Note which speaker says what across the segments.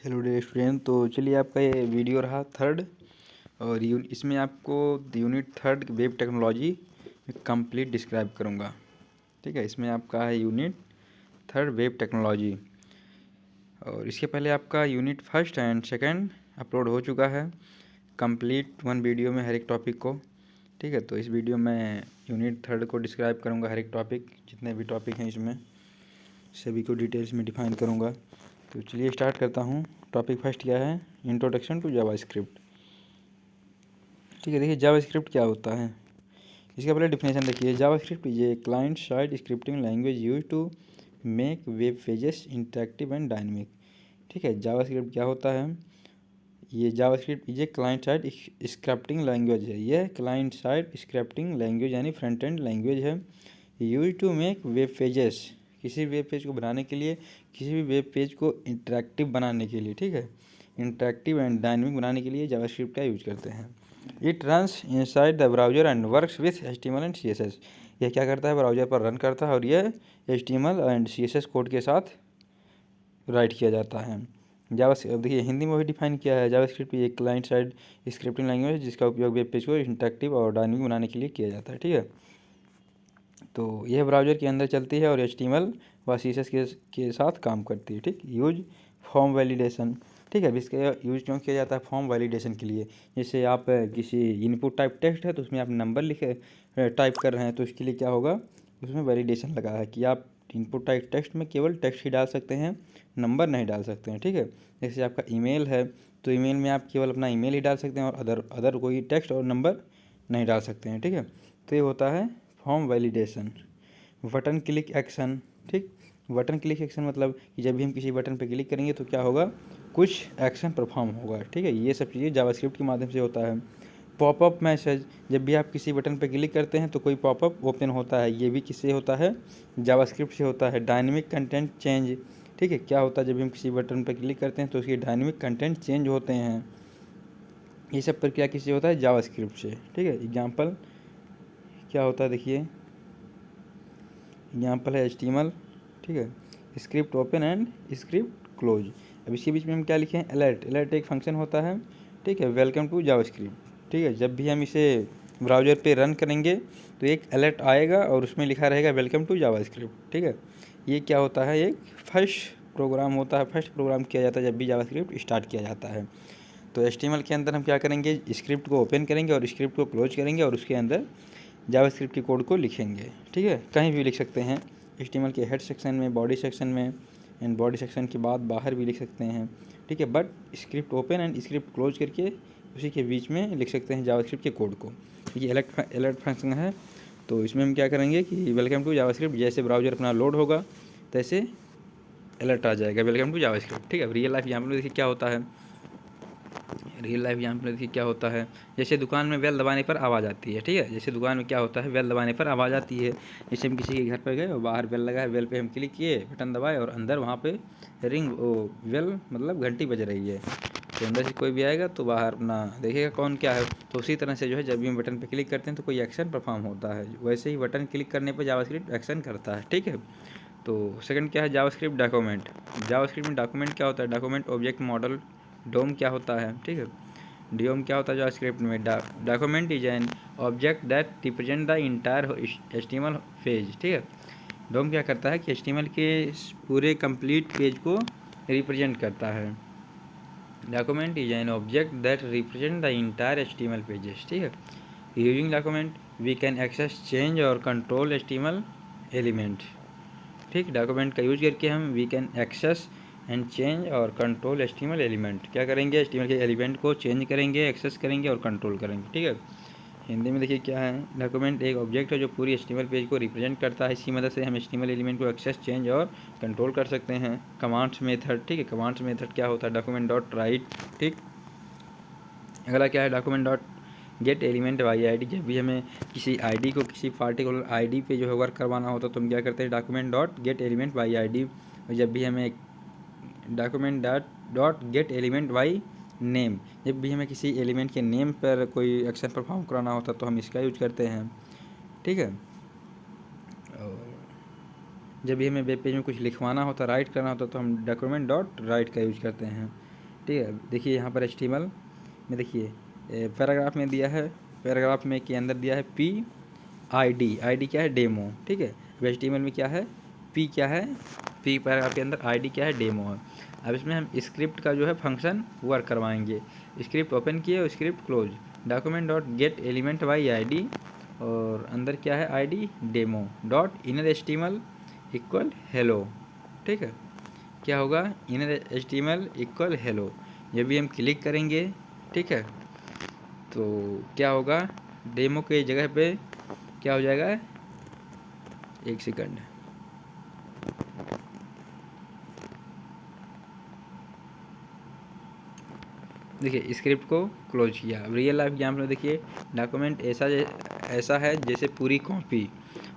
Speaker 1: Hello dear student. तो चलिए आपका ये वीडियो रहा थर्ड और इसमें आपको unit third web technology complete describe करूँगा। ठीक है, इसमें आपका है यूनिट थर्ड वेब टेक्नोलॉजी और इसके पहले आपका unit first and second upload हो चुका है कंप्लीट वन वीडियो में हर एक टॉपिक को। ठीक है, तो इस वीडियो में यूनिट थर्ड को डिस्क्राइब करूँगा, हर एक टॉपिक जितने भी टॉपिक हैं इसमें सभी को डिटेल्स में डिफाइन करूँगा। तो चलिए स्टार्ट करता हूँ। टॉपिक फर्स्ट क्या है? Introduction to JavaScript. ठीक है, देखिए जावास्क्रिप्ट क्या होता है, इसका पहले डिफिनेशन देखिए। JavaScript is a client side scripting language use to make web pages interactive and dynamic. ठीक है, जावास्क्रिप्ट क्या होता है? ये JavaScript is a client side scripting language है। यह क्लाइंट साइड स्क्रिप्टिंग लैंग्वेज यानी फ्रंट एंड लैंग्वेज है use to make web pages, किसी वेब पेज को बनाने के लिए, किसी भी वेब पेज को इंटरेक्टिव बनाने के लिए। ठीक है, इंटरेक्टिव एंड डायनेमिक बनाने के लिए जावास्क्रिप्ट का यूज करते हैं। It runs inside the browser and works with HTML and CSS। यह क्या करता है? ब्राउजर पर रन करता है और यह HTML एंड CSS कोड के साथ राइट किया जाता है। अब देखिए हिंदी में भी डिफाइन किया है। जावास्क्रिप्ट एक क्लाइंट साइड स्क्रिप्टिंग लैंग्वेज जिसका उपयोग वेब पेज को इंटरेक्टिव और डायनेमिक बनाने के लिए किया जाता है। ठीक है, तो यह ब्राउज़र के अंदर चलती है और HTML व CSS के साथ काम करती है। ठीक, यूज फॉर्म वैलिडेशन। ठीक है, अब इसका यूज क्यों किया जाता है? फॉर्म वैलिडेशन के लिए। जैसे आप किसी इनपुट टाइप टेक्स्ट है तो उसमें आप नंबर लिखे टाइप कर रहे हैं तो इसके लिए क्या होगा, उसमें वैलिडेशन लगा है कि आप इनपुट टाइप टेक्स्ट में केवल टेक्स्ट ही डाल सकते हैं, नंबर नहीं डाल सकते हैं। ठीक है, जैसे आपका ईमेल है तो ईमेल में आप केवल अपना ईमेल ही डाल सकते हैं और अदर कोई टेक्स्ट और नंबर नहीं डाल सकते हैं। ठीक है, तो ये होता है form validation. Button click action. ठीक, बटन क्लिक एक्शन मतलब कि जब भी हम किसी बटन पर क्लिक करेंगे तो क्या होगा, कुछ एक्शन परफॉर्म होगा। ठीक है, ये सब चीज़ें जावास्क्रिप्ट के माध्यम से होता है। पॉपअप मैसेज, जब भी आप किसी बटन पर क्लिक करते हैं तो कोई पॉपअप ओपन होता है, ये भी किससे होता है? जावास्क्रिप्ट से होता है। Dynamic content change. ठीक है, क्या होता है जब भी हम किसी बटन पर क्लिक करते हैं तो उसके डायनेमिक कंटेंट चेंज होते हैं। ये सब प्रक्रिया किससे होता है? जावास्क्रिप्ट से। ठीक है, एग्जाम्पल क्या होता है देखिए, एग्जाम्पल है HTML। ठीक है, script open and script close. अब इसके बीच में हम क्या लिखे हैं? अलर्ट। अलर्ट एक फंक्शन होता है। ठीक है, वेलकम टू जावास्क्रिप्ट। ठीक है, जब भी हम इसे ब्राउज़र पे रन करेंगे तो एक अलर्ट आएगा और उसमें लिखा रहेगा वेलकम टू जावास्क्रिप्ट। ठीक है, ये क्या होता है? एक फर्स्ट प्रोग्राम होता है, फर्स्ट प्रोग्राम किया जाता है जब भी जावास्क्रिप्ट स्टार्ट किया जाता है। तो HTML के अंदर हम क्या करेंगे, स्क्रिप्ट को ओपन करेंगे और स्क्रिप्ट को क्लोज करेंगे और उसके अंदर जावास्क्रिप्ट के कोड को लिखेंगे। ठीक है, कहीं भी लिख सकते हैं, HTML के हेड सेक्शन में, बॉडी सेक्शन में एंड बॉडी सेक्शन के बाद बाहर भी लिख सकते हैं। ठीक है, but script open and script close करके उसी के बीच में लिख सकते हैं जावास्क्रिप्ट के कोड को। ये अलर्ट फंक्शन है। तो इसमें हम क्या करेंगे कि वेलकम टू जावास्क्रिप्ट, जैसे ब्राउज़र अपना लोड होगा तैसे अलर्ट आ जाएगा वेलकम टू जावास्क्रिप्ट। ठीक है, अब रियल लाइफ एग्जाम्पल में देखिए क्या होता है। रियल लाइफ एग्जाम्पल देखिए क्या होता है, जैसे दुकान में बेल दबाने पर आवाज़ आती है। ठीक है, जैसे दुकान में क्या होता है, बेल दबाने पर आवाज़ आती है। जैसे हम किसी के घर पर गए और बाहर बेल लगा है, बेल पे हम क्लिक किए, बटन दबाए और अंदर वहाँ पे रिंग बेल मतलब घंटी बज रही है। तो अंदर से कोई भी आएगा तो बाहर अपना देखेगा कौन क्या है। तो उसी तरह से जो है जब भी हम बटन पर क्लिक करते हैं तो कोई एक्शन परफॉर्म होता है, वैसे ही बटन क्लिक करने पर जावास्क्रिप्ट एक्शन करता है। ठीक है, तो सेकंड क्या है, जावास्क्रिप्ट डॉक्यूमेंट। जावास्क्रिप्ट में डॉक्यूमेंट क्या होता है? डॉक्यूमेंट ऑब्जेक्ट मॉडल डोम क्या होता है? ठीक है, डीओम क्या होता है जावास्क्रिप्ट में? Document is an object that represent the entire HTML page. ठीक है, डोम क्या करता है कि HTML के पूरे कंप्लीट पेज को रिप्रेजेंट करता है। Document is an object that represent the entire HTML pages. ठीक है, using document we can access change और कंट्रोल HTML एलिमेंट। ठीक, डॉक्यूमेंट का यूज करके हम we can access and change और कंट्रोल HTML एलिमेंट, क्या करेंगे? HTML के एलिमेंट को चेंज करेंगे, एक्सेस करेंगे और कंट्रोल करेंगे। ठीक है, हिंदी में देखिए क्या है, डॉक्यूमेंट एक ऑब्जेक्ट है जो पूरी HTML पेज को रिप्रेजेंट करता है। इसी मदद से हम HTML एलिमेंट को एक्सेस, चेंज और कंट्रोल कर सकते हैं। Commands method. ठीक है, कमांड्स मेथड क्या होता है? Document dot write. ठीक, अगला क्या है? Document dot get element by ID। जब भी हमें किसी ID को किसी पार्टिकुलर ID पे जो है वर्क करवाना होता है तो हम क्या करते हैं? Document dot get element by ID। और जब भी हमें document dot get element by name, जब भी हमें किसी एलिमेंट के नेम पर कोई एक्शन परफॉर्म कराना होता है तो हम इसका यूज करते हैं। ठीक है, और जब भी हमें वेब पेज में कुछ लिखवाना होता है, राइट करना होता है तो हम डॉक्यूमेंट डॉट राइट का यूज करते हैं। ठीक है। देखिए यहाँ पर HTML में देखिए पैराग्राफ में दिया है, पैराग्राफ में के अंदर दिया है PID क्या है, डेमो। ठीक है। अब HTML में क्या है, P क्या है, P पैराग्राफ के अंदर ID क्या है, डेमो है। अब इसमें हम स्क्रिप्ट का जो है फंक्शन वर्क करवाएंगे। स्क्रिप्ट ओपन किए और script close, document dot get element by ID और अंदर क्या है ID demo dot inner HTML equal hello. ठीक है। क्या होगा, इनर HTML इक्वल हेलो। जब भी हम क्लिक करेंगे, ठीक है, तो क्या होगा, डेमो के जगह पे क्या हो जाएगा, एक सेकंड, देखिए स्क्रिप्ट को क्लोज किया। अब रियल लाइफ एग्जाम्पल में देखिए डॉक्यूमेंट ऐसा है जैसे पूरी कॉपी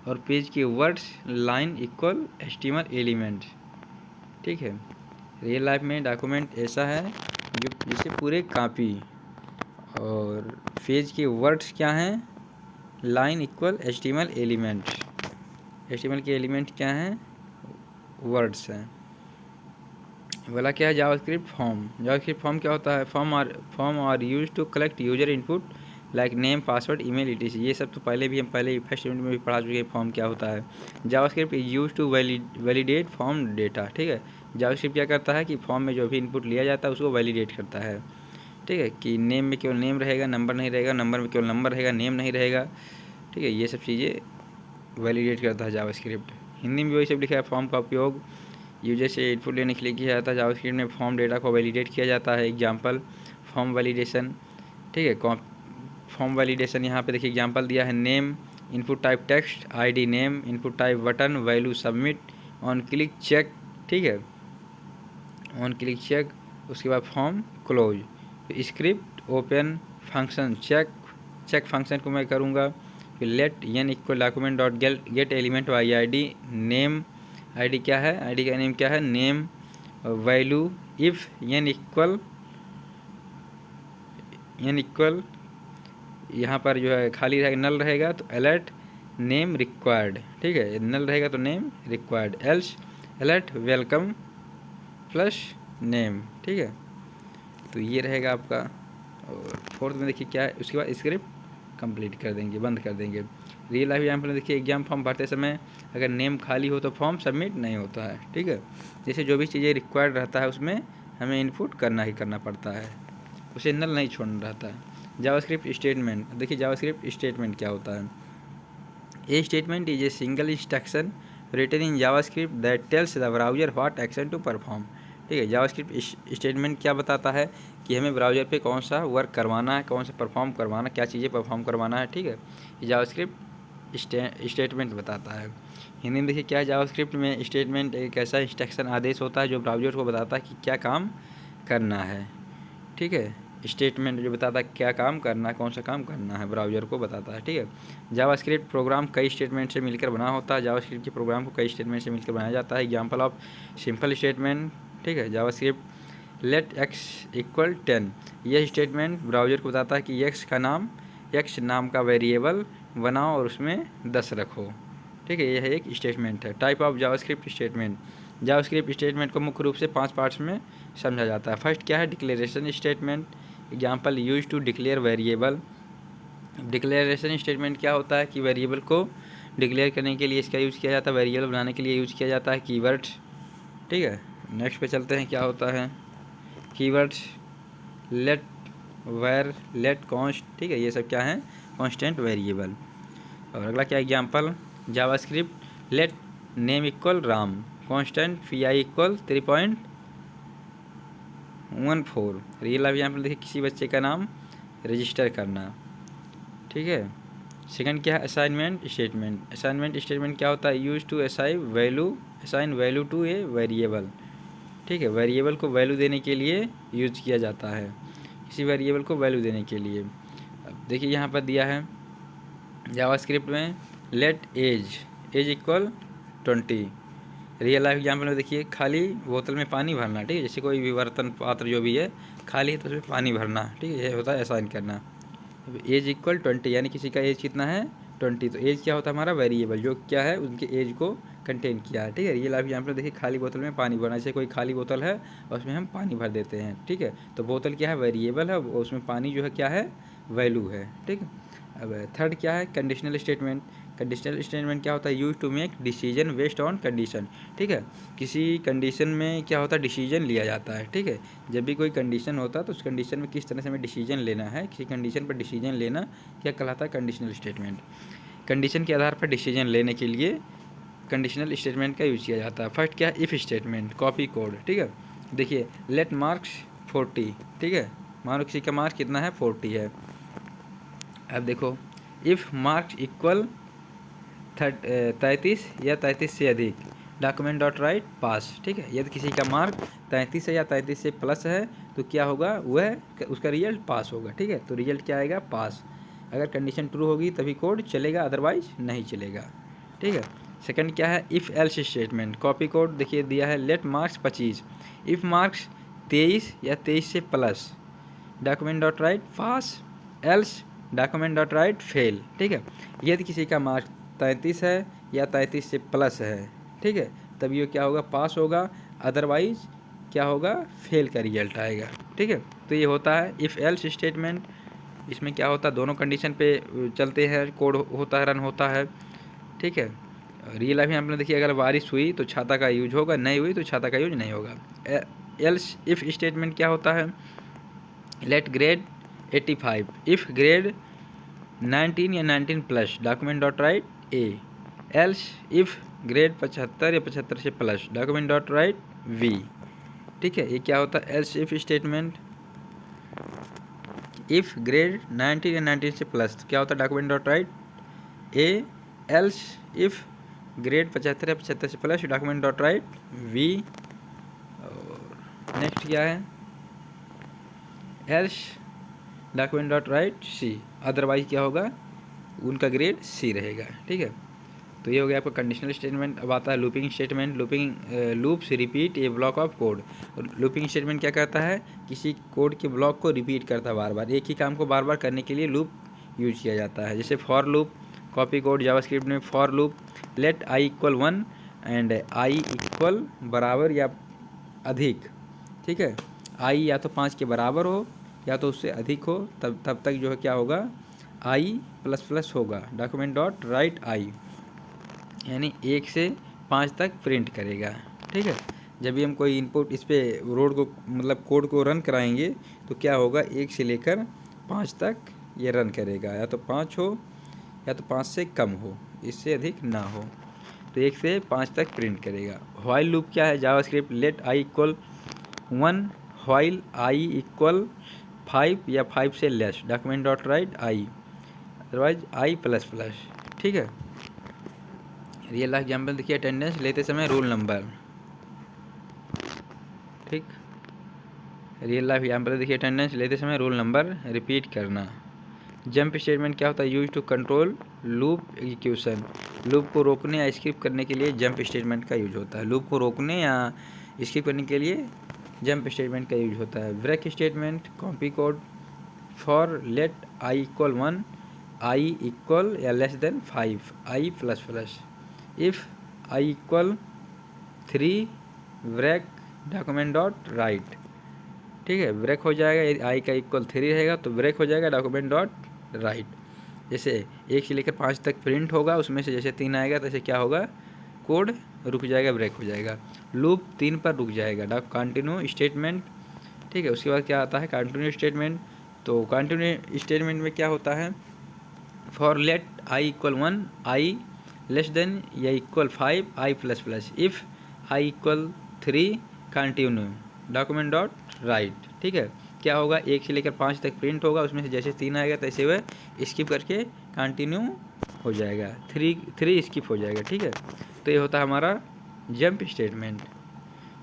Speaker 1: और पेज के words line equal HTML element. ठीक है। रियल लाइफ में डॉक्यूमेंट ऐसा है जो जैसे पूरे कॉपी और पेज के वर्ड्स क्या हैं, line equal HTML element. HTML के एलिमेंट क्या हैं, वर्ड्स हैं। बोला क्या है, जावास्क्रिप्ट फॉर्म। जावास्क्रिप्ट फॉर्म क्या होता है, form are use to collect user input like name, password, email, etc। ये सब तो हम पहले फर्स्ट यूनिट में भी पढ़ा चुके हैं फॉर्म क्या होता है। JavaScript is use to validate form data. ठीक है। जावास्क्रिप्ट क्या करता है कि फॉर्म में जो भी इनपुट लिया जाता है उसको वैलिडेट करता है। ठीक है, कि नेम में केवल नेम रहेगा, नंबर नहीं रहेगा, नंबर में केवल नंबर रहेगा, नेम नहीं रहेगा। ठीक है, ये सब चीज़ें वैलिडेट करता है जावास्क्रिप्ट। हिंदी में वही सब लिखा है, फॉर्म का उपयोग यूजर से इनपुट लेने के लिए किया जाता है। जावास्क्रिप्ट में फॉर्म डेटा को वैलिडेट किया जाता है। Example form validation. ठीक है, फॉर्म वैलिडेशन यहाँ पे देखिए एग्जांपल दिया है, name input type text, ID name, input type button, value submit, on click check. ठीक है, ऑन क्लिक चेक, उसके बाद form close, script open, function check function को मैं करूँगा, फिर let n equal document dot get element by ID name, ID क्या है, ID का नेम क्या है, name, value, if n equal यहाँ पर जो है खाली रहेगा, नल रहेगा तो अलर्ट नेम रिक्वायर्ड। ठीक है, नल रहेगा तो name required, else alert welcome plus name. ठीक है, तो ये रहेगा आपका। और फोर्थ में देखिए क्या है, उसके बाद स्क्रिप्ट कंप्लीट कर देंगे, बंद कर देंगे। रियल लाइफ एग्जाम्पल में देखिए एग्जाम फॉर्म भरते समय अगर नेम खाली हो तो फॉर्म सबमिट नहीं होता है। ठीक है, जैसे जो भी चीज़ें रिक्वायर्ड रहता है उसमें हमें इनपुट करना ही करना पड़ता है, उसे नल नहीं छोड़ना रहता है। जावास्क्रिप्ट स्टेटमेंट, देखिए जावास्क्रिप्ट स्टेटमेंट क्या होता है। A statement is a single instruction written in JavaScript that tells the browser what action to perform. ठीक है, जावास्क्रिप्ट स्टेटमेंट क्या बताता है कि हमें ब्राउज़र पे कौन सा वर्क करवाना है, कौन सा परफॉर्म करवाना, क्या चीज़ें परफॉर्म करवाना है। ठीक है, ये जावास्क्रिप्ट स्टेटमेंट बताता है। हिंदी में देखिए क्या है, जावास्क्रिप्ट में स्टेटमेंट एक ऐसा इंस्ट्रक्शन आदेश होता है जो ब्राउज़र को बताता है कि क्या काम करना है। ठीक है, स्टेटमेंट जो बताता है क्या काम करना है, कौन सा काम करना है, ब्राउज़र को बताता है। ठीक है, जावास्क्रिप्ट प्रोग्राम कई स्टेटमेंट से मिलकर बना होता है। जावास्क्रिप्ट के प्रोग्राम को कई स्टेटमेंट से मिलकर बनाया जाता है। Example of simple statement. ठीक है, जावास्क्रिप्ट लेट x इक्वल 10, यह स्टेटमेंट ब्राउज़र को बताता है कि x नाम का वेरिएबल बनाओ और उसमें 10 रखो। ठीक है, यह एक स्टेटमेंट है। Type of JavaScript statement. JavaScript statement को मुख्य रूप से 5 पार्ट्स में समझा जाता है। फर्स्ट क्या है, declaration statement. Example use to declare variable. Declaration statement क्या होता है कि वेरिएबल को डिक्लेयर करने के लिए इसका यूज़ किया जाता है, वेरिएबल बनाने के लिए यूज़ किया जाता है कीवर्ड्स। ठीक है, नेक्स्ट पे चलते हैं, क्या होता है keywords, let, var, let, const. ठीक है, ये सब क्या है, कांस्टेंट वेरिएबल। और अगला क्या example, JavaScript let name equal Ram, constant phi equal 3.14। Real life example देखिए, किसी बच्चे का नाम रजिस्टर करना। ठीक है, सेकंड क्या है, असाइनमेंट स्टेटमेंट। असाइनमेंट स्टेटमेंट क्या होता है, use to assign value to a variable. ठीक है, वेरिएबल को वैल्यू देने के लिए यूज किया जाता है, किसी वेरिएबल को वैल्यू देने के लिए। अब देखिए यहाँ पर दिया है जावास्क्रिप्ट में let age equal 20। Real life example में देखिए खाली बोतल में पानी भरना। ठीक है, जैसे कोई भी बर्तन पात्र जो भी है खाली है तो उसमें पानी भरना। ठीक है, यह होता है असाइन करना। एज इक्वल 20 यानी किसी का एज कितना है 20, तो एज क्या होता है हमारा वेरिएबल, जो क्या है उनके एज को कंटेन किया है, ठीक है। रियल लाइफ एग्जाम्पल देखिए, खाली बोतल में पानी भरना, जैसे कोई खाली बोतल है और उसमें हम पानी भर देते हैं, ठीक है। तो बोतल क्या है, वेरिएबल है, उसमें पानी जो है क्या है, वैल्यू है, ठीक है। अब थर्ड क्या है, कंडीशनल स्टेटमेंट। कंडीशनल स्टेटमेंट क्या होता है, use to make decision based on condition, ठीक है। किसी कंडीशन में क्या होता है, डिसीजन लिया जाता है, ठीक है। जब भी कोई कंडीशन होता है तो उस कंडीशन में किस तरह से हमें डिसीजन लेना है, किसी कंडीशन पर डिसीजन लेना क्या कहलाता है, कंडीशनल स्टेटमेंट। कंडीशन के आधार पर डिसीजन लेने के लिए कंडीशनल स्टेटमेंट का यूज किया जाता है। फर्स्ट क्या है, इफ़ स्टेटमेंट, कॉपी कोड, ठीक है। देखिए, लेट मार्क्स 40, ठीक है, मानो किसी का मार्क्स कितना है, 40 है। अब देखो, इफ़ मार्क्स इक्वल 33 या 33 से अधिक, डॉक्यूमेंट डॉट राइट पास, ठीक है। यदि किसी का मार्क 33 है या 33 से प्लस है तो क्या होगा, वह उसका रिजल्ट पास होगा, ठीक है। तो रिजल्ट क्या आएगा, पास। अगर कंडीशन ट्रू होगी तभी कोड चलेगा, अदरवाइज नहीं चलेगा, ठीक है। सेकंड क्या है, if else statement, copy code देखिए दिया है, लेट मार्क्स 25, इफ़ मार्क्स 23 या 23 से plus, document dot write pass, else document dot write fail, ठीक है। यदि किसी का मार्क्स 33 है या 33 से प्लस है, ठीक है, तब ये क्या होगा, पास होगा, अदरवाइज क्या होगा, फेल का रिजल्ट आएगा, ठीक है। तो ये होता है इफ़ एल्स स्टेटमेंट। इसमें क्या होता है, दोनों कंडीशन पे चलते हैं, कोड होता है, रन होता है, ठीक है। रियल लाइफ में आपने देखिए, अगर बारिश हुई तो छाता का यूज होगा, नहीं हुई तो छाता का यूज नहीं होगा। एल्स इफ़ स्टेटमेंट क्या होता है, लेट ग्रेड 85, इफ़ ग्रेड 19 या 19 plus, document dot write A, else if grade 75 या 75 से plus, document dot write B, ठीक है। ये क्या होता है, else if statement. If grade 19 या 19 से प्लस तो क्या होता है, document dot write A, else if grade 75 या 75 से plus, document dot write B. और नेक्स्ट क्या है, else document dot write C, otherwise क्या होगा, उनका ग्रेड सी रहेगा, ठीक है। तो ये हो गया आपका कंडीशनल स्टेटमेंट। अब आता है looping statement. Loops repeat A block of code. Looping statement क्या कहता है, किसी कोड के ब्लॉक को रिपीट करता है बार बार, एक ही काम को बार बार करने के लिए लूप यूज किया जाता है। जैसे for loop, copy code JavaScript में for loop, let i equal 1 and i equal बराबर या अधिक, ठीक है। आई या तो 5 के बराबर हो या तो उससे अधिक हो, तब तक जो है क्या होगा, आई प्लस प्लस होगा, डॉक्यूमेंट डॉट राइट आई, यानी 1 से 5 तक प्रिंट करेगा, ठीक है। जब भी हम कोई इनपुट इस पर रोड को मतलब कोड को रन कराएंगे तो क्या होगा, 1 से लेकर 5 तक ये रन करेगा, या तो 5 हो या तो 5 से कम हो, इससे अधिक ना हो। तो 1 से 5 तक प्रिंट करेगा। व्हाइल लूप क्या है, JavaScript, let i equal 1 while i equal 5 या 5 से less, document dot write i, otherwise i plus plus, ठीक है। रियल लाइफ एग्जाम्पल देखिए, अटेंडेंस लेते समय रोल नंबर, ठीक। रियल लाइफ एग्जाम्पल देखिए, अटेंडेंस लेते समय रोल नंबर रिपीट करना। जंप स्टेटमेंट क्या होता है, use to control loop execution. Loop को रोकने या स्किप करने के लिए जंप स्टेटमेंट का यूज होता है। लूप को रोकने या स्किप करने के लिए जंप स्टेटमेंट का यूज होता है। Break statement, copy code, for let i equal 1 i equal या less than 5 i plus plus, if i equal 3 break document dot write, ठीक है। ब्रेक हो जाएगा, यदि आई का इक्वल 3 रहेगा तो ब्रेक हो जाएगा, डॉक्यूमेंट डॉट राइट। जैसे 1 से लेकर 5 तक प्रिंट होगा, उसमें से जैसे 3 आएगा तो ऐसे क्या होगा, कोड रुक जाएगा, ब्रेक हो जाएगा। लूप 3 पर रुक जाएगा, कंटिन्यू स्टेटमेंट, ठीक है। उसके बाद क्या आता है, कंटिन्यू स्टेटमेंट। तो कंटिन्यू स्टेटमेंट में क्या होता है, for let i equal 1 i less than या equal 5 i plus plus, if i equal 3 continue document dot write, ठीक है। क्या होगा, 1 से लेकर 5 तक प्रिंट होगा, उसमें से जैसे 3 आएगा तो ऐसे वह स्किप करके कंटिन्यू हो जाएगा, 3 स्किप हो जाएगा, ठीक है। तो ये होता है हमारा जंप स्टेटमेंट।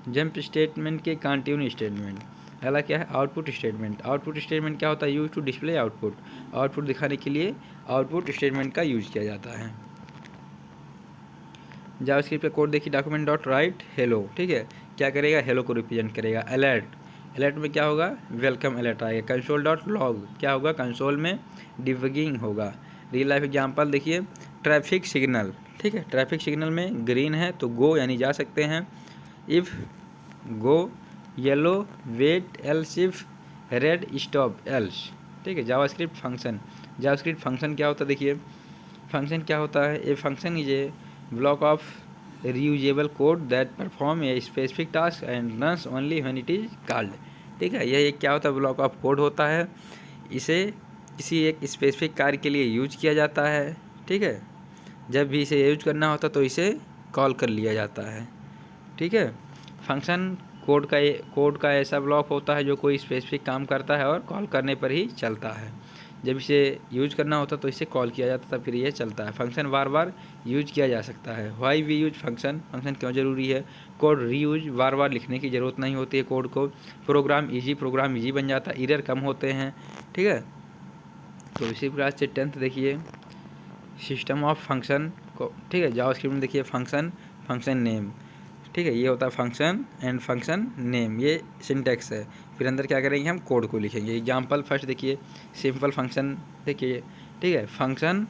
Speaker 1: जंप स्टेटमेंट के कंटिन्यू स्टेटमेंट। अगला क्या है, आउटपुट स्टेटमेंट। आउटपुट स्टेटमेंट क्या होता है, use to display output. Output दिखाने के लिए आउटपुट स्टेटमेंट का यूज किया जाता है। जावास्क्रिप्ट का कोड देखिए, डॉक्यूमेंट डॉट राइट हेलो, ठीक है। क्या करेगा, हेलो को रिप्रेजेंट करेगा। अलर्ट, अलर्ट में क्या होगा, वेलकम अलर्ट आएगा। कंसोल डॉट लॉग क्या होगा, कंसोल में डिबगिंग होगा। रियल लाइफ एग्जांपल देखिए, ट्रैफिक सिग्नल, ठीक है। ट्रैफिक सिग्नल में ग्रीन है तो गो यानी जा सकते हैं, if go, yellow wait, else if red stop, else. ठीक है। जावास्क्रिप्ट फंक्शन, जावास्क्रिप्ट फंक्शन क्या होता है देखिए, फंक्शन क्या होता है, a function is a block of reusable code that perform a specific task and runs only when it is called. ठीक है। यह एक क्या होता है, ब्लॉक ऑफ कोड होता है, इसे किसी एक स्पेसिफिक कार्य के लिए यूज किया जाता है। ठीक है। जब भी इसे यूज करना होता तो इसे कॉल कर लिया जाता है। ठीक है। फंक्शन कोड का ऐसा ब्लॉक होता है जो कोई स्पेसिफिक काम करता है और कॉल करने पर ही चलता है। जब इसे यूज करना होता तो इसे कॉल किया जाता था, फिर ये चलता है। फंक्शन बार बार यूज किया जा सकता है। Why we use function, function क्यों ज़रूरी है। कोड रीयूज, बार बार लिखने की ज़रूरत नहीं होती है कोड को। प्रोग्राम इजी बन जाता है, एरर कम होते हैं। ठीक है। तो इसी प्रकार से 10th देखिए सिस्टम ऑफ फंक्शन को। ठीक है। जावास्क्रिप्ट में देखिए फंक्शन, फंक्शन नेम। ठीक है। ये होता है फंक्शन एंड फंक्शन नेम, ये सिंटैक्स है। फिर अंदर क्या करेंगे, हम कोड को लिखेंगे। एग्जांपल फर्स्ट देखिए, सिंपल फंक्शन देखिए। ठीक है। फंक्शन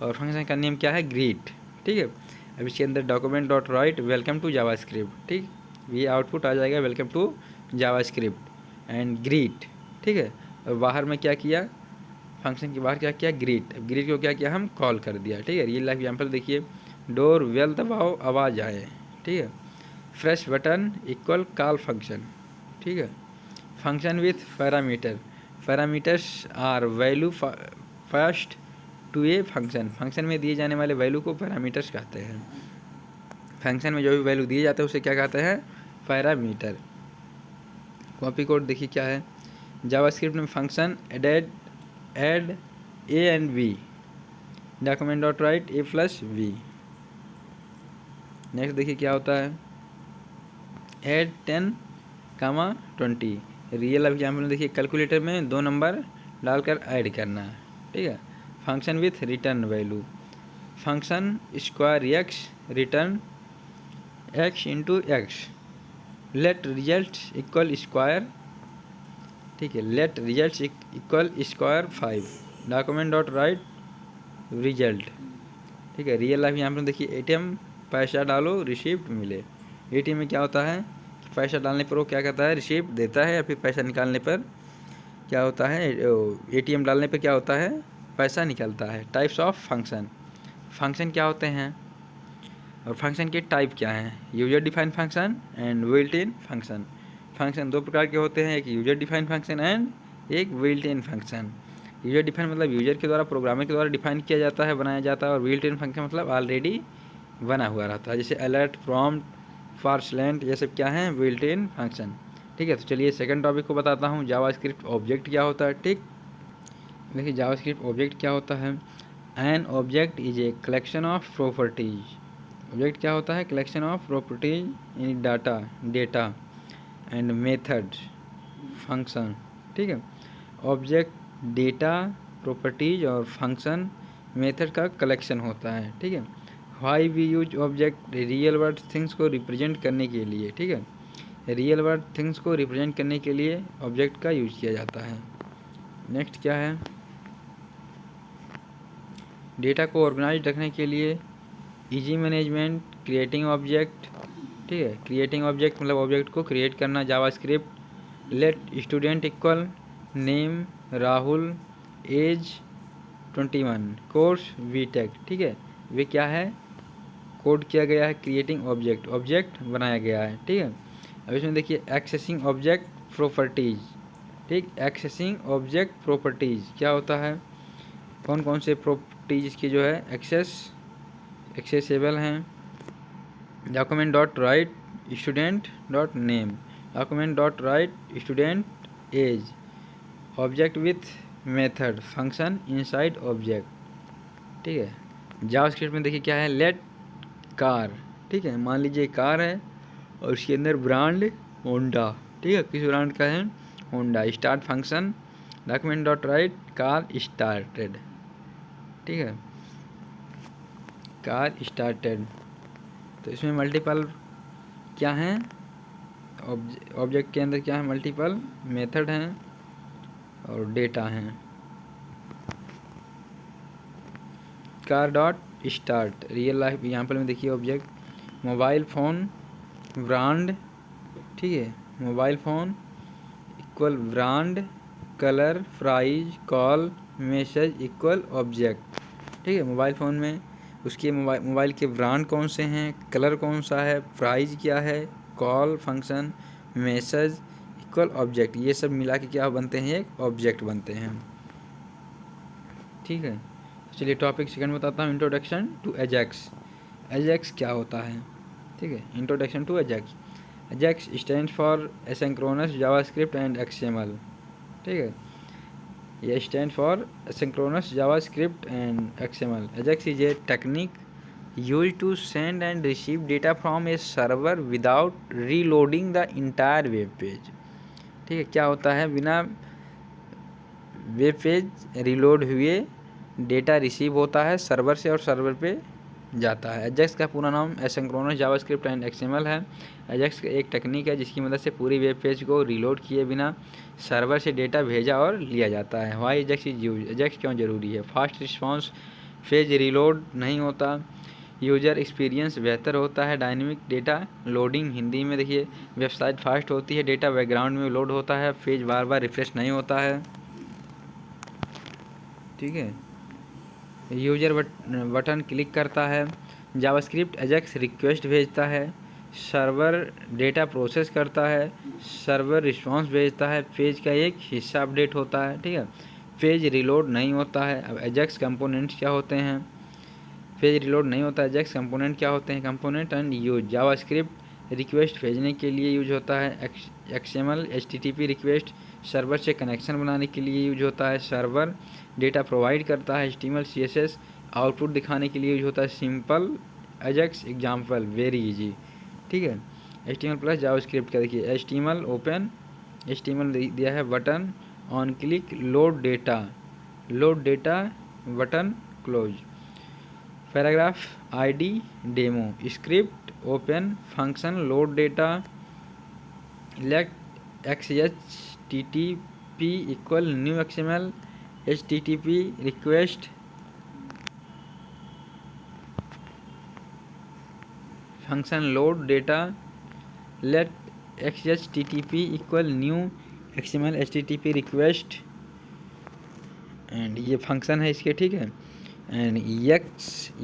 Speaker 1: और फंक्शन का नेम क्या है, ग्रीट। ठीक है। अब इसके अंदर document dot write welcome to JavaScript. ठीक, ये आउटपुट आ जाएगा welcome to JavaScript and greet. ठीक है। और बाहर में क्या किया, फंक्शन के बाहर क्या किया, ग्रीट। ग्रीट को क्या किया, हम कॉल कर दिया। ठीक है। रियल लाइफ एग्जाम्पल देखिए, डोर वेल दबाओ आवाज़ आए। ठीक है। Press button equal call function. ठीक है। Function with parameter, parameters are value passed to a function. Function में दिए जाने वाले वैल्यू को पैरामीटर्स कहते हैं। फंक्शन में जो भी वैल्यू दिए जाते हैं उसे क्या कहते हैं, पैरामीटर। कॉपी कोड देखिए क्या है, जावास्क्रिप्ट में function add a and b, document dot write a plus b. Next देखिए क्या होता है, एड 10, 20। रियल एग्जाम्पल में देखिए कैलकुलेटर में 2 नंबर डालकर ऐड करना। ठीक है। Function with return value, function square x return x into x, let result equal square. ठीक है। Let result equal square 5, document dot write result. ठीक है। रियल लाइफ यहाँ पर देखिए एटीएम पैसा डालो रिसिप्ट मिले। एटीएम में क्या होता है, पैसा डालने पर वो क्या कहता है, रिसिप्ट देता है, या फिर पैसा निकालने पर क्या होता है, एटीएम डालने पर क्या होता है, पैसा निकलता है। टाइप्स ऑफ फंक्शन, फंक्शन क्या होते हैं और फंक्शन के टाइप क्या हैं, user define function and built in function. Function 2 प्रकार के होते हैं, एक यूजर डिफाइन फंक्शन एंड एक built in function. User define मतलब यूजर के द्वारा, प्रोग्रामर के द्वारा डिफाइन किया जाता है, बनाया जाता है। और बिल्ट इन फंक्शन मतलब ऑलरेडी बना हुआ रहता है, जैसे अलर्ट, प्रॉम्प्ट, पार्सलेंट, ये सब क्या है, बिल्ट इन फंक्शन। ठीक है। तो चलिए सेकंड टॉपिक को बताता हूँ, जावास्क्रिप्ट ऑब्जेक्ट क्या होता है। ठीक, देखिए जावास्क्रिप्ट ऑब्जेक्ट क्या होता है, an object is a collection of properties. Object क्या होता है, collection of properties in data and methods function. ठीक है। ऑब्जेक्ट डेटा, प्रॉपर्टीज और फंक्शन मेथड का कलेक्शन होता है। ठीक है। Why we use object, real world things को रिप्रेजेंट करने के लिए। ठीक है। रियल वर्ल्ड थिंग्स को रिप्रेजेंट करने के लिए ऑब्जेक्ट का यूज किया जाता है। नेक्स्ट क्या है, डेटा को ऑर्गेनाइज रखने के लिए इजी मैनेजमेंट, क्रिएटिंग ऑब्जेक्ट। ठीक है। क्रिएटिंग ऑब्जेक्ट मतलब ऑब्जेक्ट को क्रिएट करना। JavaScript let student equal name Rahul, age 21, course BTech. ठीक है। वे क्या है, कोड किया गया है, क्रिएटिंग ऑब्जेक्ट, ऑब्जेक्ट बनाया गया है। ठीक है। अब इसमें देखिए एक्सेसिंग ऑब्जेक्ट प्रॉपर्टीज। ठीक, एक्सेसिंग ऑब्जेक्ट प्रॉपर्टीज क्या होता है, कौन कौन से प्रॉपर्टीज की जो है एक्सेसिबल हैं। Document dot write student dot name, document dot write student age, object with method, function inside object. ठीक है। जावास्क्रिप्ट में देखिए क्या है, लेट कार। ठीक है। मान लीजिए कार है और उसके अंदर ब्रांड होंडा। ठीक है। किस ब्रांड का है, Honda. Start function, document dot right car started. ठीक है। Car started. तो इसमें मल्टीपल क्या हैं, ऑब्जेक्ट के अंदर क्या है, मल्टीपल मेथड हैं और डेटा हैं। Car dot start. Real life example में देखिए ऑब्जेक्ट मोबाइल फ़ोन ब्रांड, ठीक है, mobile phone equal brand, colour, price, call, message equal object. ठीक है, मोबाइल फ़ोन में उसके मोबाइल के ब्रांड कौन से हैं, कलर कौन सा है, प्राइस क्या है, call function, message equal object, ये सब मिला के क्या बनते हैं, एक ऑब्जेक्ट बनते हैं। ठीक है, चलिए टॉपिक सेकंड बताता हूँ, इंट्रोडक्शन टू एजेक्स। एजेक्स क्या होता है, ठीक है, introduction to Ajax. Ajax stands for asynchronous JavaScript and XML. ठीक है, ये stand for asynchronous JavaScript and XML. Ajax is a technique used to send and receive data from a server without reloading the entire web page। ठीक है, क्या होता है, बिना web page reload हुए डेटा रिसीव होता है सर्वर से और सर्वर पे जाता है। एजेक्स का पूरा नाम एसिंक्रोनस जावास्क्रिप्ट एंड एक्सएमएल है। एजेक्स एक टेक्निक है जिसकी मदद से पूरी वेब पेज को रिलोड किए बिना सर्वर से डेटा भेजा और लिया जाता है। Why Ajax is use, Ajax क्यों ज़रूरी है। फास्ट रिस्पॉन्स, पेज रिलोड नहीं होता, यूजर एक्सपीरियंस बेहतर होता है, डायनेमिक डेटा लोडिंग, हिंदी में देखिए वेबसाइट फास्ट होती है, डेटा बैकग्राउंड में लोड होता है, पेज बार बार रिफ्रेश नहीं होता है। ठीक है, यूजर बटन क्लिक करता है, जावास्क्रिप्ट एजेक्स रिक्वेस्ट भेजता है, सर्वर डेटा प्रोसेस करता है, सर्वर रिस्पांस भेजता है, पेज का एक हिस्सा अपडेट होता है। ठीक है, पेज रिलोड नहीं होता है। अब एजेक्स कंपोनेंट्स क्या होते हैं, पेज रिलोड नहीं होता है, एजेक्स कंपोनेंट क्या होते हैं, component and use. JavaScript request भेजने के लिए यूज होता है, एक्सएमएल एचटीटीपी रिक्वेस्ट सर्वर से कनेक्शन बनाने के लिए यूज होता है, सर्वर डेटा प्रोवाइड करता है, एचटीएमएल सीएसएस आउटपुट दिखाने के लिए यूज होता है, simple Ajax example very easy. ठीक है, एचटीएमएल प्लस जावास्क्रिप्ट का देखिए, एचटीएमएल ओपन, एचटीएमएल दिया है button on click, load data button close. Paragraph ID demo, script open, function load data, let XHTTP equal new XML HTTP request, function load data, let XHTTP equal new XML HTTP request, and ये function है इसके। ठीक है, and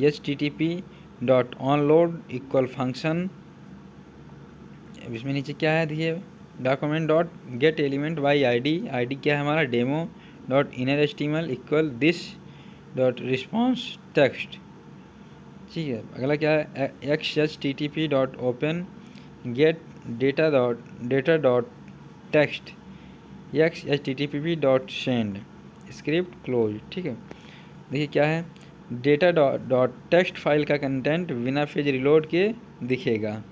Speaker 1: HTTP dot onload equal function, इसमें नीचे क्या है देखिए, document dot get element by ID क्या है हमारा, demo dot inner HTML equal this dot response text. ठीक है, अगला क्या है, XHTTP dot open gate data dot text, XHTTP dot send script close. ठीक है, देखिए क्या है, डेटा डॉट टेक्स्ट फाइल का कंटेंट बिना पेज रिलोड के दिखेगा।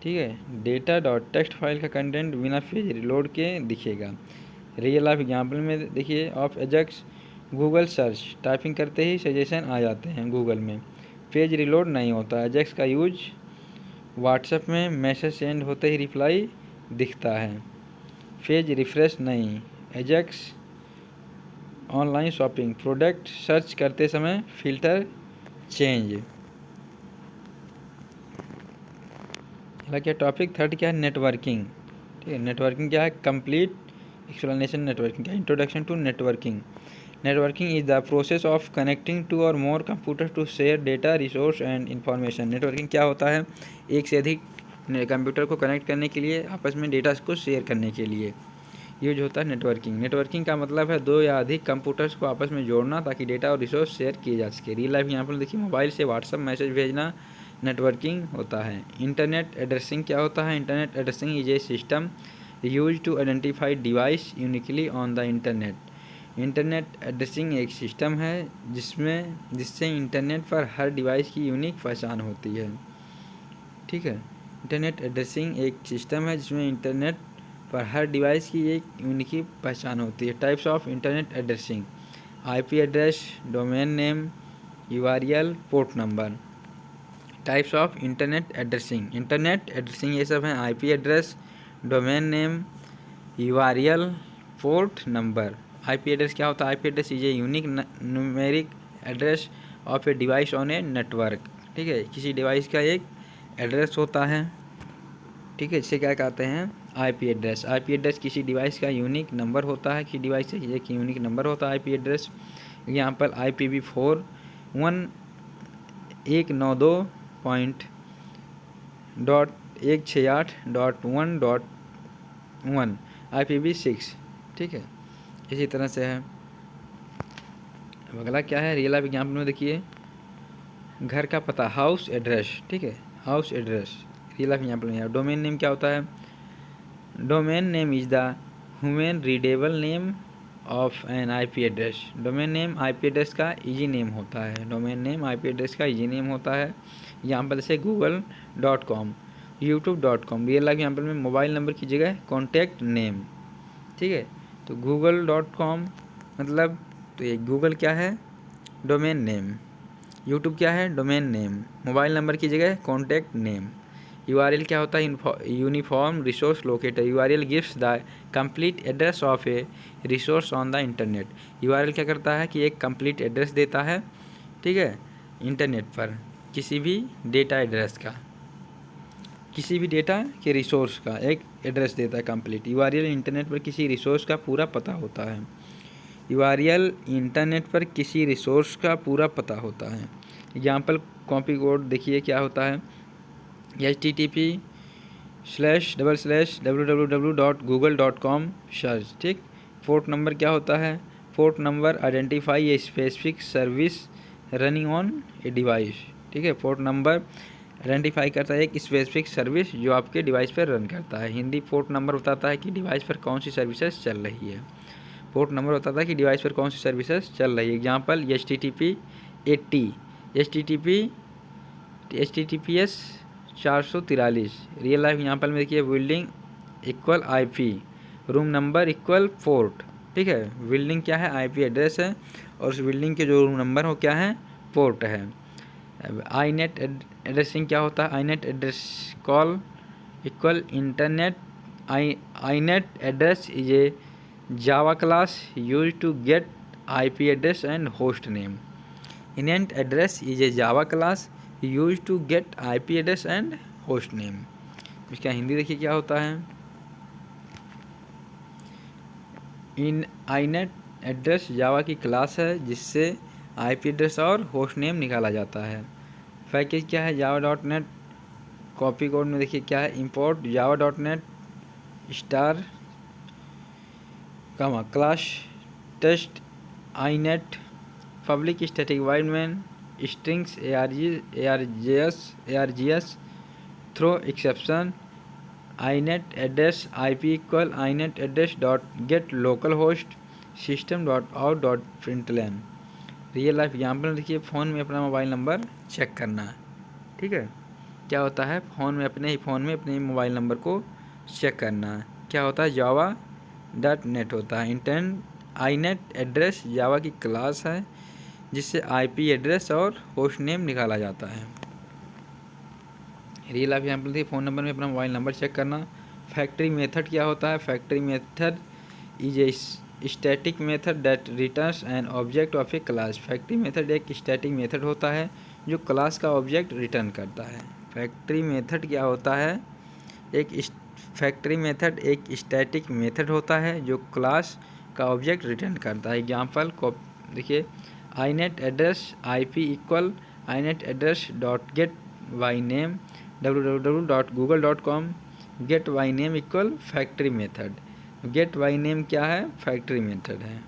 Speaker 1: ठीक है, डेटा डॉट टेक्स्ट फाइल का कंटेंट बिना पेज रिलोड के दिखेगा। रियल लाइफ एग्जाम्पल में देखिए of Ajax, Google search typing करते ही सजेशन आ जाते हैं गूगल में, पेज रिलोड नहीं होता। एजेक्स का यूज व्हाट्सएप में मैसेज सेंड होते ही रिप्लाई दिखता है, पेज रिफ्रेश नहीं। AJAX online shopping, product search करते समय फिल्टर चेंज। क्या टॉपिक थर्ड क्या है, नेटवर्किंग। ठीक है, नेटवर्किंग क्या है, कंप्लीट एक्सप्लेनेशन नेटवर्किंग क्या, introduction to networking. Networking is the process of connecting two or more computer to share data resource and information. Networking क्या होता है, एक से अधिक कंप्यूटर को कनेक्ट करने के लिए, आपस में डेटा को शेयर करने के लिए यूज होता है नेटवर्किंग। नेटवर्किंग का मतलब है दो या अधिक कंप्यूटर्स को आपस में जोड़ना ताकि डेटा और रिसोर्स शेयर किए जा सके। रियल लाइफ यहाँ पर देखिए, मोबाइल से व्हाट्सअप मैसेज भेजना नेटवर्किंग होता है। इंटरनेट एड्रेसिंग क्या होता है, internet addressing is a system use to identify device uniquely on the internet. Internet addressing एक सिस्टम है जिससे इंटरनेट पर हर डिवाइस की यूनिक पहचान होती है। ठीक है, इंटरनेट एड्रेसिंग एक सिस्टम है जिसमें इंटरनेट पर हर डिवाइस की एक यूनिक पहचान होती है। Types of internet addressing, IP address, domain name, URL, port number. Types of internet addressing ये सब हैं, IP address, domain name, URL, port number. IP address क्या होता है, IP address is a unique numeric address of a device on a network. ठीक है, किसी device का एक एड्रेस होता है, ठीक है, इसे क्या कहते हैं, आईपी एड्रेस। आईपी एड्रेस किसी डिवाइस का यूनिक नंबर होता है, किसी डिवाइस से एक यूनिक नंबर होता है IP address. Example IPv4 192.168.1.1 IPv6। ठीक है, इसी तरह से है। अब अगला क्या है, रियल लाइफ एग्जाम्पल में देखिए, घर का पता, हाउस एड्रेस। ठीक है, house address real life example में। डोमेन नेम क्या होता है, domain name is the human readable name of N IP address. Domain name IP address का इजी नेम होता है, डोमेन नेम आईपी एड्रेस का इजी नेम होता है। एग्जाम्पल से google.com, youtube.com। Real life example में मोबाइल नंबर की जगह कॉन्टैक्ट नेम। ठीक है, तो google.com मतलब, तो ये गूगल क्या है, डोमेन नेम। यूट्यूब क्या है, डोमेन नेम। मोबाइल नंबर की जगह कॉन्टैक्ट नेम। URL क्या होता है, uniform resource locator. URL gives the complete address of A resource on the internet. URL क्या करता है कि एक कंप्लीट एड्रेस देता है, ठीक है, इंटरनेट पर किसी भी डेटा एड्रेस का, किसी भी डेटा के रिसोर्स का एक एड्रेस देता है कंप्लीट। URL इंटरनेट पर किसी रिसोर्स का पूरा पता होता है। URL इंटरनेट पर किसी रिसोर्स का पूरा पता होता है। एग्जाम्पल कॉपी कोड देखिए क्या होता है, http://www.google.com सर्च। ठीक, पोर्ट नंबर क्या होता है, port number identify a specific service running on a device. ठीक है, पोर्ट नंबर आइडेंटिफाई करता है एक स्पेसिफिक सर्विस जो आपके डिवाइस पर रन करता है। हिंदी पोर्ट नंबर बताता है कि डिवाइस पर कौन सी सर्विसेज चल रही है। पोर्ट नंबर बताता है कि डिवाइस पर कौन सी सर्विसेज चल रही है। Example HTTP:80, HTTPS 443। Real life example में देखिए, building equal IP, room number equal port. ठीक है, बिल्डिंग क्या है, IP एड्रेस है, और उस बिल्डिंग के जो रूम नंबर हो क्या है, पोर्ट है। INET एड्रेसिंग क्या होता है, INET address call equal internet. INET address is a Java class use to get IP address and host name. INET address is a Java class use to get IP address and host name. इसका हिंदी देखिए क्या होता है, INET address जावा की class है जिससे IP address और host name निकाला जाता है। पैकेज क्या है, java.net। कॉपी कोड में देखिए क्या है, import java.net star class test INET public static void main strings ARGS throw exception INET address IP equal INET address dot get local host system dot out dot println. Real life example देखिए, phone में अपना mobile number check करना। ठीक है, क्या होता है, phone में अपने मोबाइल नंबर को चेक करना। क्या होता है, java.net होता है। INET एड्रेस जावा की क्लास है जिससे IP एड्रेस और होस्ट नेम निकाला जाता है। रियल लाइफ एग्जाम्पल थी, फ़ोन नंबर में अपना मोबाइल नंबर चेक करना। फैक्ट्री मेथड क्या होता है, factory method is a static method that returns an object of A class. Factory method एक स्टैटिक मेथड होता है जो क्लास का ऑब्जेक्ट रिटर्न करता है। फैक्ट्री मेथड क्या होता है, फैक्ट्री मेथड एक स्टैटिक मेथड होता है जो क्लास का ऑब्जेक्ट रिटर्न करता है। एग्जाम्पल को देखिए, INET address IP equal INET address dot get by name www.google.com। Get by name equal factory method. Get by name क्या है, फैक्ट्री मेथड है।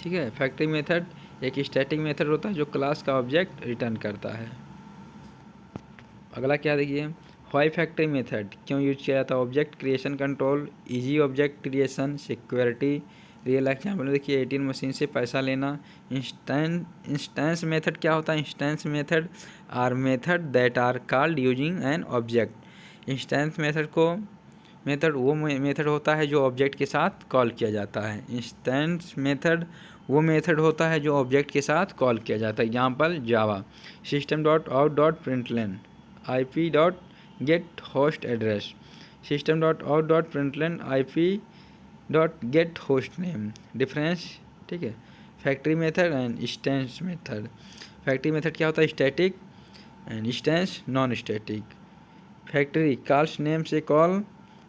Speaker 1: ठीक है, फैक्ट्री मेथड एक स्टैटिक मेथड होता है जो क्लास का ऑब्जेक्ट रिटर्न करता है। अगला क्या देखिए, वाई फैक्ट्री मेथड क्यों यूज किया जाता है, object creation control, easy object creation, security. Real example में देखिए, ATM मशीन से पैसा लेना। इंस्टेंस मेथड क्या होता है, instance method are method that are called using an object. Instance method वो मेथड होता है जो ऑब्जेक्ट के साथ कॉल किया जाता है। इंस्टेंस मेथड वो मेथड होता है जो ऑब्जेक्ट के साथ कॉल किया जाता है। Example Java system dot out dot println IP dot get host address, system dot out dot println IP dot get host name. Difference, ठीक है, factory method and instance method. Factory method क्या होता है? Static and instance non static. Factory calls name से call,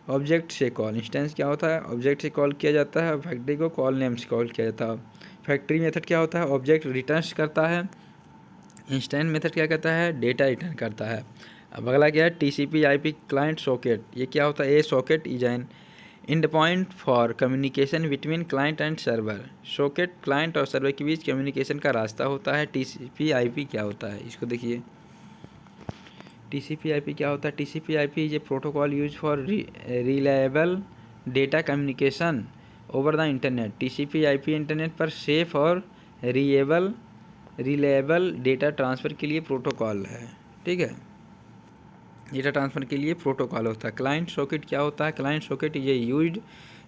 Speaker 1: object से call. Instance क्या होता है? ऑब्जेक्ट से कॉल किया जाता है और फैक्ट्री को कॉल नेम से कॉल किया जाता है। फैक्ट्री मेथड क्या होता है? ऑब्जेक्ट रिटर्न करता है। इंस्टेंस मेथड क्या करता है? डेटा रिटर्न करता है। अब अगला क्या है? TCP IP client socket. ये क्या होता है? A socket is an end point for communication between client and server. Socket client और सर्वर के बीच कम्युनिकेशन का रास्ता होता है। टीसीपी आईपी क्या होता है? इसको देखिए, टीसीपी आईपी क्या होता है? TCP IP is a protocol use for reliable data communication over the internet. TCP IP internet पर सेफ और रिलायबल डेटा ट्रांसफ़र के लिए प्रोटोकॉल है। ठीक है, डेटा ट्रांसफ़र के लिए प्रोटोकॉल होता है। क्लाइंट सॉकेट क्या होता है? Client socket is used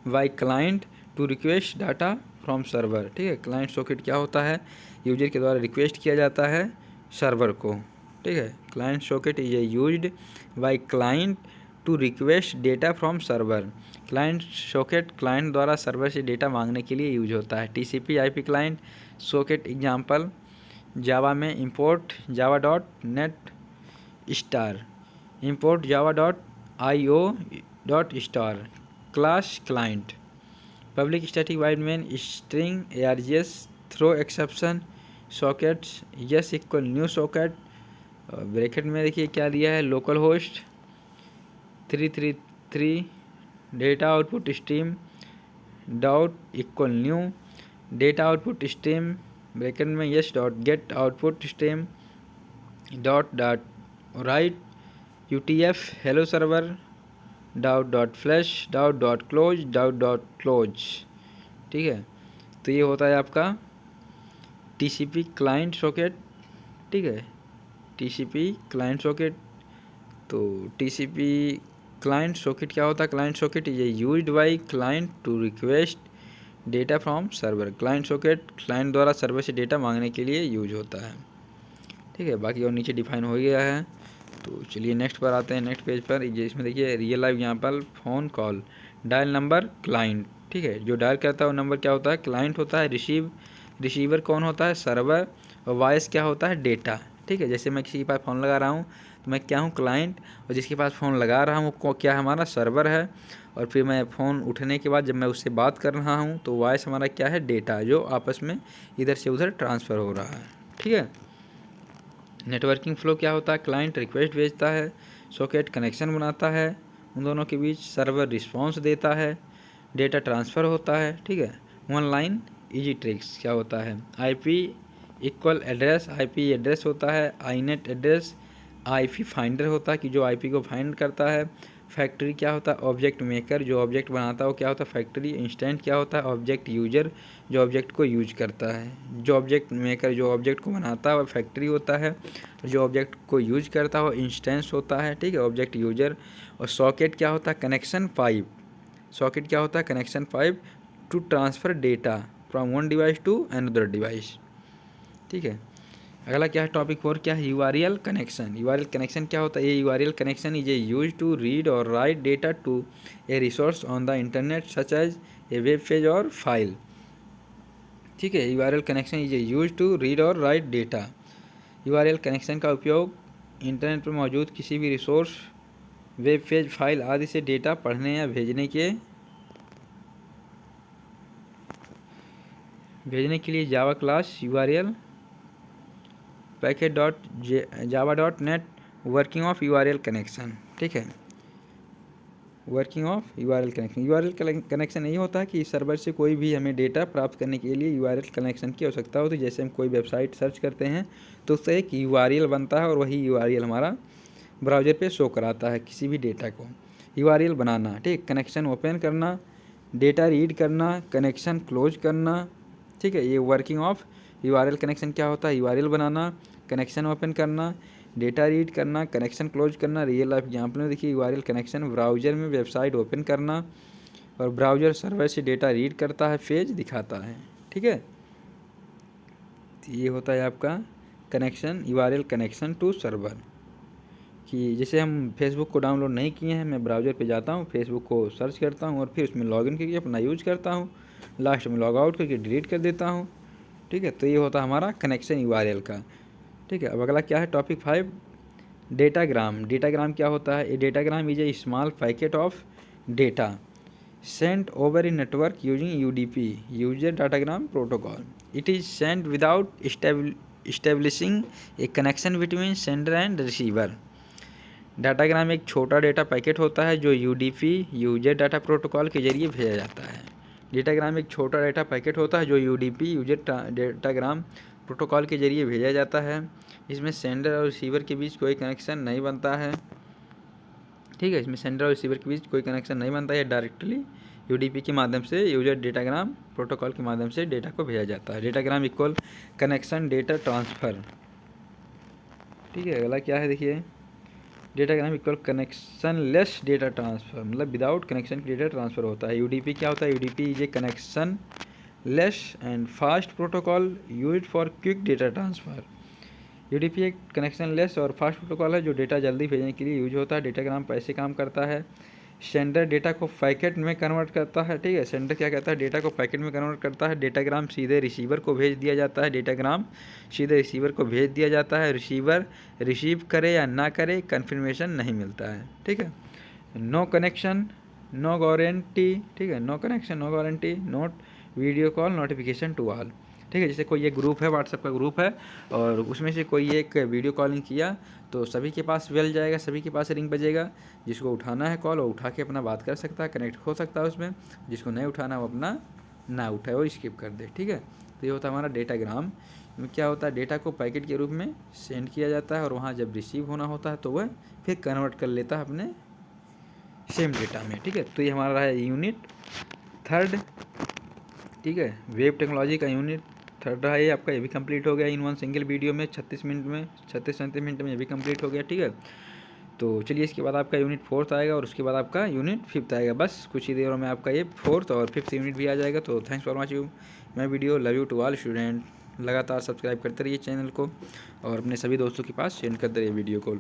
Speaker 1: by client to request data from server. ठीक है, क्लाइंट सॉकेट क्या होता है? यूजर के द्वारा रिक्वेस्ट किया जाता है सर्वर को। ठीक है, client socket is used by client to request data from server. Client socket client द्वारा सर्वर से डेटा मांगने के लिए यूज होता है। TCP IP client socket example Java में import Java dot net star, import java.io.star class client, public static void main string args throw exception sockets yes equal new socket। Bracket में देखिए क्या दिया है? Local host 333 data output stream dot equal new data output stream bracket में yes dot get output stream dot write UTF hello server dot flush dot close. ठीक है, तो ये होता है आपका TCP क्लाइंट सॉकेट। ठीक है, TCP क्लाइंट सॉकेट। तो TCP क्लाइंट सॉकेट क्या होता है? Client socket is used by client to request data from server. Client socket client द्वारा सर्वर से डेटा मांगने के लिए यूज होता है। ठीक है, बाकी और नीचे डिफाइन हो गया है। तो चलिए नेक्स्ट पर आते हैं, नेक्स्ट पेज पर। इसमें देखिए real life example phone call dial number client. ठीक है, जो डायल करता है वो नंबर क्या होता है? क्लाइंट होता है। रिसीवर कौन होता है? सर्वर। और वॉइस क्या होता है? डेटा। ठीक है, जैसे मैं किसी के पास फ़ोन लगा रहा हूँ तो मैं क्या हूँ? क्लाइंट। और जिसके पास फ़ोन लगा रहा हूँ वो क्या हमारा? सर्वर है। और फिर मैं फ़ोन उठने के बाद जब मैं उससे बात कर रहा हूँ तो वॉइस हमारा क्या है? डेटा, जो आपस में इधर से उधर ट्रांसफ़र हो रहा है। ठीक है, नेटवर्किंग फ़्लो क्या होता है? क्लाइंट रिक्वेस्ट भेजता है, सॉकेट कनेक्शन बनाता है उन दोनों के बीच, सर्वर रिस्पॉन्स देता है, डेटा ट्रांसफ़र होता है। ठीक है, वन लाइन इजी ट्रिक्स क्या होता है? IP equal address, IP address होता है। आईनेट एड्रेस आईपी फाइंडर होता है कि जो आईपी को फाइंड करता है। फैक्ट्री क्या होता है? ऑब्जेक्ट मेकर, जो ऑब्जेक्ट बनाता है वो क्या होता है? फैक्ट्री। इंस्टेंट क्या होता है? ऑब्जेक्ट यूजर, जो ऑब्जेक्ट को यूज करता है। जो ऑब्जेक्ट मेकर जो ऑब्जेक्ट को बनाता है वो फैक्ट्री होता है। जो ऑब्जेक्ट को यूज करता है वो इंस्टेंस होता है। ठीक है, ऑब्जेक्ट यूजर। और सॉकेट क्या होता है? Connection pipe. सॉकेट क्या होता है? Connection pipe to transfer data from one device to another device. ठीक है, अगला क्या है? टॉपिक 4 क्या है? URL connection. यूआरएल कनेक्शन क्या होता है? ये URL connection is use to read or write data to a resource on the internet such as a web page or file. ठीक है, URL connection is use to read or write data. URL connection का उपयोग internet पर मौजूद किसी भी resource, web page, file आदि से डेटा पढ़ने या भेजने के लिए Java class URL packet Java dot net working of URL connection. ठीक है, working of URL connection. URL connection यही होता है कि सर्वर से कोई भी हमें डेटा प्राप्त करने के लिए यूआरएल कनेक्शन की आवश्यकता होती है। जैसे हम कोई वेबसाइट सर्च करते हैं तो उससे एक यूआरएल बनता है और वही यूआरएल हमारा ब्राउज़र पे शो कराता है किसी भी डेटा को। यूआरएल बनाना, ठीक, कनेक्शन ओपन करना, डेटा रीड करना, कनेक्शन क्लोज करना। ठीक है, ये वर्किंग ऑफ यूआरएल कनेक्शन क्या होता है? यूआरएल बनाना, कनेक्शन ओपन करना, डेटा रीड करना, कनेक्शन क्लोज करना। रियल लाइफ एग्जाम्पल में देखिए यूआरएल कनेक्शन ब्राउज़र में वेबसाइट ओपन करना और ब्राउज़र सर्वर से डेटा रीड करता है, पेज दिखाता है। ठीक है, तो ये होता है आपका connection, URL connection to server. कि जैसे हम फेसबुक को डाउनलोड नहीं किए हैं, मैं ब्राउज़र पे जाता हूँ, फेसबुक को सर्च करता हूँ और फिर उसमें लॉगिन करके अपना यूज करता हूँ, लास्ट में लॉग आउट करके डिलीट कर देता हूँ। ठीक है। तो ये होता है हमारा कनेक्शन URL का। ठीक है। अब अगला क्या है, टॉपिक 5 डेटाग्राम। डेटाग्राम क्या होता है, a datagram is a small packet of data sent over a network using UDP, user datagram protocol. It is sent without establishing a connection between sender and receiver. Datagram एक छोटा data packet होता है जो UDP user data protocol के जरिए भेजा जाता है। डेटाग्राम एक छोटा डेटा पैकेट होता है जो UDP यूजर डाटाग्राम प्रोटोकॉल के जरिए भेजा जाता है। इसमें सेंडर और रिसीवर के बीच कोई कनेक्शन नहीं बनता है। ठीक है। इसमें सेंडर और रिसीवर के बीच कोई कनेक्शन नहीं बनता है, डायरेक्टली UDP के माध्यम से यूजर डेटाग्राम प्रोटोकॉल के माध्यम से डेटा को भेजा जाता है। Datagram equal connection data transfer. ठीक है। अगला क्या है, देखिए datagram equal connection less data transfer, मतलब विदाउट कनेक्शन डेटा ट्रांसफ़र होता है। UDP क्या होता है, UDP is a connection less and fast protocol use for quick data transfer. UDP एक कनेक्शन लेस और फास्ट प्रोटोकॉल है जो डेटा जल्दी भेजने के लिए यूज होता है। डेटाग्राम पैसे काम करता है, सेंडर डेटा को पैकेट में कन्वर्ट करता है। ठीक है। सेंडर क्या कहता है, डेटा को पैकेट में कन्वर्ट करता है। डेटाग्राम सीधे रिसीवर को भेज दिया जाता है। डेटाग्राम सीधे रिसीवर को भेज दिया जाता है। रिसीवर रिसीव करे या ना करे कन्फर्मेशन नहीं मिलता है। ठीक है। No connection no guarantee. ठीक है। No connection no guarantee, note video call notification to all. ठीक है। जैसे कोई एक ग्रुप है, व्हाट्सएप का ग्रुप है, और उसमें से कोई एक वीडियो कॉलिंग किया तो सभी के पास बेल जाएगा, सभी के पास रिंग बजेगा। जिसको उठाना है कॉल वो उठा के अपना बात कर सकता है, कनेक्ट हो सकता है उसमें। जिसको नहीं उठाना वो अपना ना उठाए, वो स्किप कर दे। ठीक है। तो ये होता है हमारा डेटाग्राम में क्या होता है, डेटा को पैकेट के रूप में सेंड किया जाता है और वहाँ जब रिसीव होना होता है तो वह फिर कन्वर्ट कर लेता है अपने सेम डेटा में। ठीक है। तो ये हमारा है यूनिट 3। ठीक है। वेब टेक्नोलॉजी का यूनिट 3 रहा ये आपका, ये भी कंप्लीट हो गया इन वन सिंगल वीडियो में 36 मिनट में, 36-37 मिनट में ये भी कंप्लीट हो गया। ठीक है। तो चलिए इसके बाद आपका यूनिट 4 आएगा और उसके बाद आपका यूनिट 5 आएगा। बस कुछ ही देरों में आपका ये 4 और 5 यूनिट भी आ जाएगा। तो thanks for watching my video. Love you to all student. लगातार सब्सक्राइब करते रहिए चैनल को और अपने सभी दोस्तों के पास शेयर करते रहिए वीडियो को।